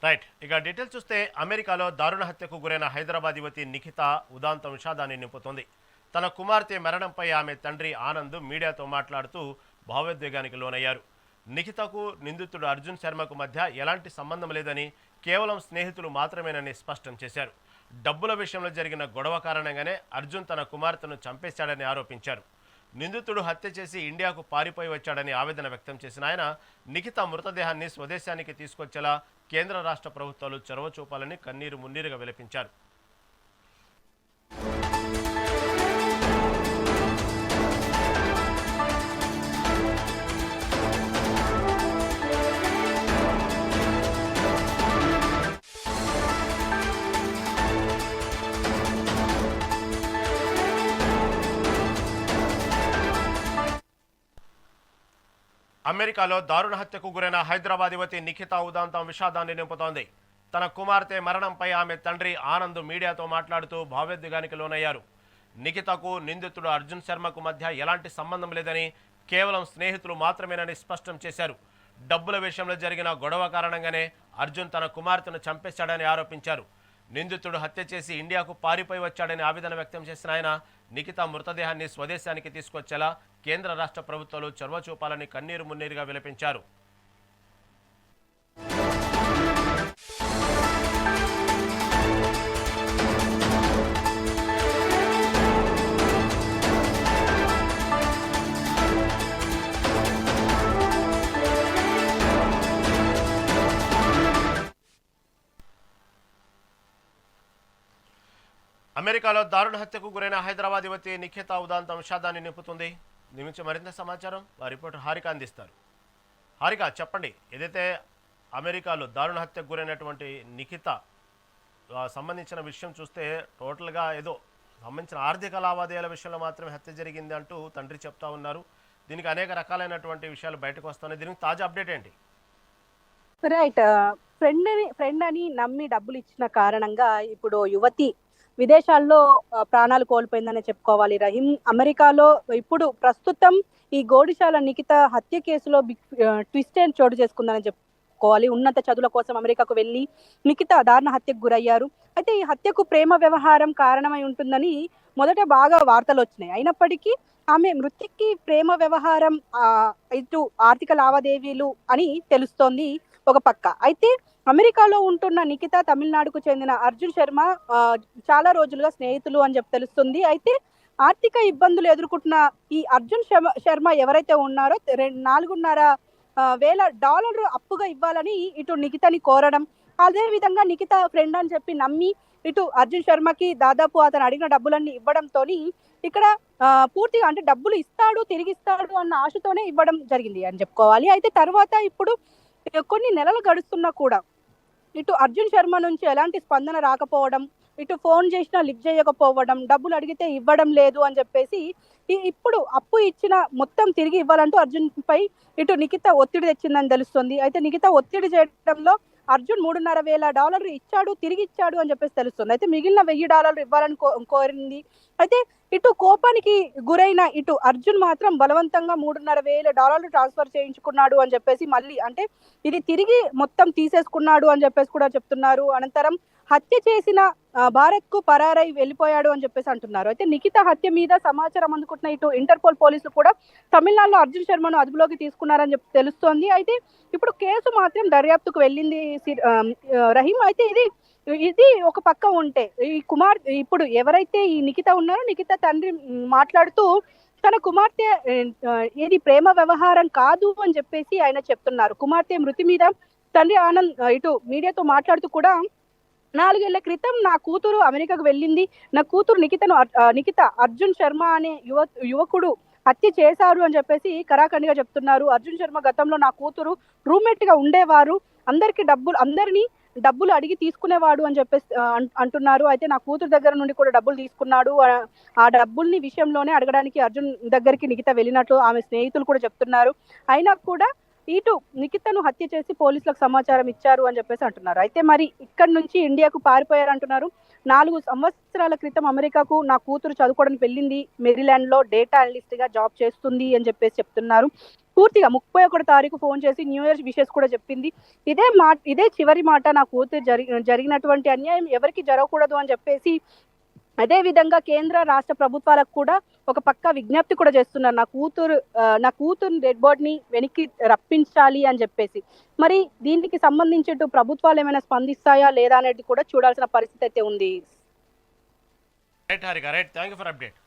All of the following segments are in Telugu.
రైట్. ఇక డీటెయిల్స్ చూస్తే అమెరికాలో దారుణ హత్యకు గురైన హైదరాబాద్ యువతి నిఖిత ఉదాంతం విషాదాన్ని నింపుతోంది. తన కుమార్తె మరణంపై ఆమె తండ్రి ఆనంద్ మీడియాతో మాట్లాడుతూ భావోద్వేగానికి లోనయ్యారు. నిఖితకు నిందితుడు అర్జున్ శర్మకు మధ్య ఎలాంటి సంబంధం లేదని, కేవలం స్నేహితులు మాత్రమేనని స్పష్టం చేశారు. డబ్బుల విషయంలో జరిగిన గొడవ కారణంగానే అర్జున్ తన కుమార్తెను చంపేశాడని ఆరోపించారు. నిందితుడు హత్య చేసి ఇండియాకు పారిపోయి వచ్చాడని ఆవేదన వ్యక్తం చేసిన ఆయన, నిఖిత మృతదేహాన్ని స్వదేశానికి తీసుకొచ్చేలా కేంద్ర రాష్ట్ర ప్రభుత్వాలు చొరవ చూపాలని కన్నీరు మున్నీరుగా విలపించారు. అమెరికాలో దారుణ హత్యకు గురైన హైదరాబాద్ యువతి నిఖిత ఉదాంతం విషాదాన్ని నింపుతోంది. తన కుమార్తె మరణంపై ఆమె తండ్రి ఆనంద్ మీడియాతో మాట్లాడుతూ భావోద్వేగానికి లోనయ్యారు. నిఖితకు నిందితుడు అర్జున్ శర్మకు మధ్య ఎలాంటి సంబంధం లేదని, కేవలం స్నేహితులు మాత్రమేనని స్పష్టం చేశారు. డబ్బుల విషయంలో జరిగిన గొడవ కారణంగానే అర్జున్ తన కుమార్తెను చంపేశాడని ఆరోపించారు. నిందితుడు హత్య చేసి ఇండియాకు పారిపోయి వచ్చాడని ఆవేదన వ్యక్తం చేసిన ఆయన, నిఖిత మృతదేహాన్ని స్వదేశానికి తీసుకొచ్చేలా కేంద్ర రాష్ట్ర ప్రభుత్వాలు చొరవ చూపాలని కన్నీరు మున్నీరుగా విలపించారు. అమెరికాలో దారుణ హత్యకు గురైన హైదరాబాద్ యువతి నిఖిత ఉదాంతం విషాదాన్ని నింపుతుంది. నిమిషం మరింత సమాచారం మా రిపోర్టర్ హారిక అందిస్తారు. హారిక, చెప్పండి. ఏదైతే అమెరికాలో దారుణ హత్యకు గురైనటువంటి నిఖిత సంబంధించిన విషయం చూస్తే టోటల్గా ఏదో సంబంధించిన ఆర్థిక లావాదేవీల విషయంలో మాత్రమే హత్య జరిగింది అంటూ తండ్రి చెప్తా ఉన్నారు. దీనికి అనేక రకాలైనటువంటి విషయాలు బయటకు వస్తున్నాయి. దీనికి తాజా అప్డేట్ ఏంటి? రైట్. ఫ్రెండ్ అని నమ్మి డబ్బులు ఇచ్చిన కారణంగా ఇప్పుడు యువతి విదేశాల్లో ప్రాణాలు కోల్పోయిందనే చెప్పుకోవాలి. రహీం, అమెరికాలో ఇప్పుడు ప్రస్తుతం ఈ గోడిశాల నిఖిత హత్య కేసులో బిగ్ ట్విస్ట్ అండ్ చోటు చేసుకుందని చెప్పుకోవాలి. ఉన్నత చదువుల కోసం అమెరికాకు వెళ్లి నిఖిత దారుణ హత్యకు గురయ్యారు. అయితే ఈ హత్యకు ప్రేమ వ్యవహారం కారణమై ఉంటుందని మొదట బాగా వార్తలు వచ్చినాయి. అయినప్పటికీ ఆమె మృతికి ప్రేమ వ్యవహారం, ఇటు ఆర్థిక లావాదేవీలు అని తెలుస్తోంది ఒక పక్క. అయితే అమెరికాలో ఉంటున్న నిఖిత తమిళనాడుకు చెందిన అర్జున్ శర్మ చాలా రోజులుగా స్నేహితులు అని చెప్పి తెలుస్తుంది. అయితే ఆర్థిక ఇబ్బందులు ఎదుర్కొంటున్న ఈ అర్జున్ శర్మ ఎవరైతే ఉన్నారో $4,500 అప్పుగా ఇవ్వాలని ఇటు నిఖితని కోరడం, అదే విధంగా నిఖిత ఫ్రెండ్ అని చెప్పి నమ్మి ఇటు అర్జున్ శర్మకి దాదాపు అతను అడిగిన డబ్బులన్నీ ఇవ్వడంతో ఇక్కడ పూర్తిగా అంటే డబ్బులు ఇస్తాడు, తిరిగిస్తాడు అన్న ఆశతోనే ఇవ్వడం జరిగింది అని చెప్పుకోవాలి. అయితే తర్వాత ఇప్పుడు కొన్ని నెలలు గడుస్తున్నా కూడా ఇటు అర్జున్ శర్మ నుంచి ఎలాంటి స్పందన రాకపోవడం, ఇటు ఫోన్ చేసినా లిఫ్ట్ చేయకపోవడం, డబ్బులు అడిగితే ఇవ్వడం లేదు అని చెప్పేసి ఇప్పుడు అప్పు ఇచ్చిన మొత్తం తిరిగి ఇవ్వాలంటూ అర్జున్ పై ఇటు నిఖిత ఒత్తిడి తెచ్చిందని తెలుస్తుంది. అయితే నిఖిత ఒత్తిడి చేయడంలో అర్జున్ $3,500 ఇచ్చాడు, తిరిగి ఇచ్చాడు అని చెప్పేసి తెలుస్తుంది. అయితే మిగిలిన $1,000 ఇవ్వాలని కోరింది. అయితే ఇటు కోపానికి గురైన ఇటు అర్జున్ మాత్రం బలవంతంగా $3,500 ట్రాన్స్ఫర్ చేయించుకున్నాడు అని చెప్పేసి, మళ్ళీ అంటే ఇది తిరిగి మొత్తం తీసేసుకున్నాడు అని చెప్పేసి కూడా చెప్తున్నారు. అనంతరం హత్య చేసిన భారత్ కు పరారై వెళ్ళిపోయాడు అని చెప్పేసి అంటున్నారు. అయితే నిఖిత హత్య మీద సమాచారం అందుకుంటున్న ఇటు ఇంటర్పోల్ పోలీసులు కూడా తమిళనాడులో అర్జున్ శర్మను అదుపులోకి తీసుకున్నారని చెప్పి తెలుస్తోంది. అయితే ఇప్పుడు కేసు మాత్రం దర్యాప్తుకు వెళ్ళింది రహీం. అయితే ఇది ఒక పక్క ఉంటే, ఈ ఇప్పుడు ఎవరైతే ఈ నిఖిత ఉన్నారో నిఖిత తండ్రి మాట్లాడుతూ తన కుమార్తె ఏది ప్రేమ వ్యవహారం కాదు అని చెప్పేసి ఆయన చెప్తున్నారు. కుమార్తె మృతి మీద తండ్రి ఆనంద్ ఇటు మీడియాతో మాట్లాడుతూ కూడా 4 ఏళ్ల క్రితం నా కూతురు అమెరికాకు వెళ్ళింది, నా కూతురు నిఖిత అర్జున్ శర్మ అనే యువకుడు హత్య చేశారు అని చెప్పేసి కరాఖండిగా చెప్తున్నారు. అర్జున్ శర్మ గతంలో నా కూతురు రూమ్మేట్ గా ఉండేవారు, అందరినీ డబ్బులు అడిగి తీసుకునేవాడు అని చెప్పేసి అంటున్నారు. అయితే నా కూతురు దగ్గర నుండి కూడా డబ్బులు తీసుకున్నాడు, ఆ డబ్బుల్ని విషయంలోనే అడగడానికి అర్జున్ దగ్గరికి నిఖిత వెళ్ళినట్లు ఆమె స్నేహితులు కూడా చెప్తున్నారు. అయినా కూడా ఇటు నిఖితను హత్య చేసి పోలీసులకు సమాచారం ఇచ్చారు అని చెప్పేసి అంటున్నారు. అయితే మరి ఇక్కడి నుంచి ఇండియాకు పారిపోయారు అంటున్నారు. 4 సంవత్సరాల క్రితం అమెరికాకు నా కూతురు చదువుకోవడానికి వెళ్ళింది, మెరీల్యాండ్ లో డేటా అనలిస్ట్ గా జాబ్ చేస్తుంది అని చెప్పేసి చెప్తున్నారు. పూర్తిగా 31 తారీఖు ఫోన్ చేసి న్యూ ఇయర్ విషెస్ కూడా చెప్పింది. ఇదే చివరి మాట, నా కూతురు జరిగినటువంటి అన్యాయం ఎవరికి జరగకూడదు అని చెప్పేసి. అదే విధంగా కేంద్ర రాష్ట్ర ప్రభుత్వాలకు కూడా ఒక పక్క విజ్ఞప్తి కూడా చేస్తున్నారు, నా కూతురు డెడ్ బాడీని వెనక్కి రప్పించాలి అని చెప్పేసి. మరి దీనికి సంబంధించి ఇటు ప్రభుత్వాలు ఏమైనా స్పందిస్తాయా లేదా అనేది కూడా చూడాల్సిన పరిస్థితి అయితే ఉంది. Right Harika, right, thank you for update.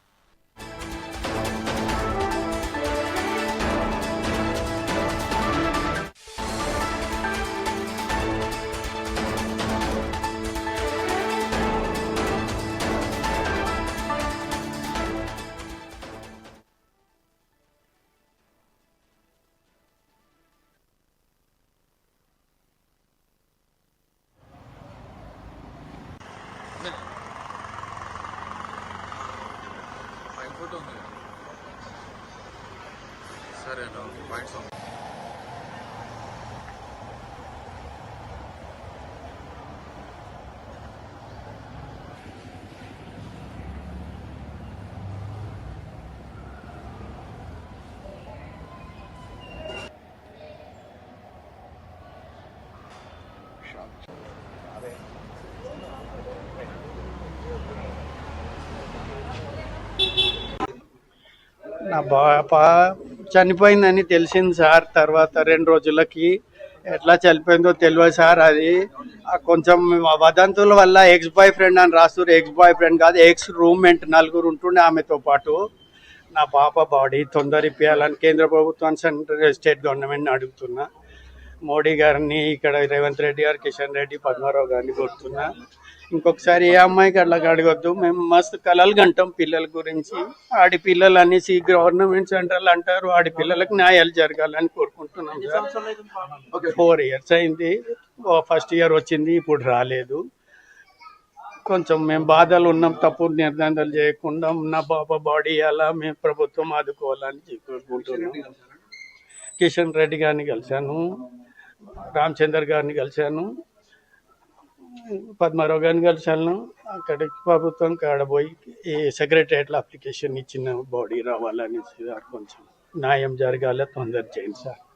Photo ఉంది సరే పాయింట్స్ నా పాప చనిపోయిందని తెలిసింది సార్. తర్వాత 2 రోజులకి ఎట్లా చనిపోయిందో తెలియదు సార్. అది కొంచెం వదంతుల వల్ల ఎక్స్ బాయ్ ఫ్రెండ్ అని రాస్తారు. ఎక్స్ బాయ్ ఫ్రెండ్ కాదు, ఎక్స్ రూమ్మేట్ 4 ఉంటుండే ఆమెతో పాటు. నా పాప బాడీ తొందర ఇప్పించాలని కేంద్ర ప్రభుత్వాన్ని, సెంట్రల్ స్టేట్ గవర్నమెంట్ని అడుగుతున్నా. మోడీ గారిని, ఇక్కడ రేవంత్ రెడ్డి గారు, కిషన్ రెడ్డి, పద్మారావు గారిని కోరుతున్నా. ఇంకొకసారి ఏ అమ్మాయికి అట్లా అడగొద్దు. మేము మస్తు కలలు గంటాం పిల్లల గురించి. ఆడపిల్లలు అనేసి గవర్నమెంట్ సెంట్రల్ అంటారు, ఆడపిల్లలకు న్యాయాలు జరగాలని కోరుకుంటున్నాం సార్. 4 years అయింది. ఫస్ట్ ఇయర్ వచ్చింది, ఇప్పుడు రాలేదు. కొంచెం మేము బాధలు ఉన్నాం. తప్పుడు నిర్ధారణలు చేయకుండా నా పాప బాడీ అలా మేము ప్రభుత్వం ఆదుకోవాలని కోరుకుంటున్నాం. కిషన్ రెడ్డి గారిని కలిశాను, రామచందర్ గారిని కలిశాను, పద్మారావు గారిని కలిశాను. అక్కడికి ప్రభుత్వం కాడపోయి ఈ సెక్రటరియట్లో అప్లికేషన్ ఇచ్చిన బాడీ రావాలని కొంచెం న్యాయం జరగాలి, తొందర చేయండి సార్.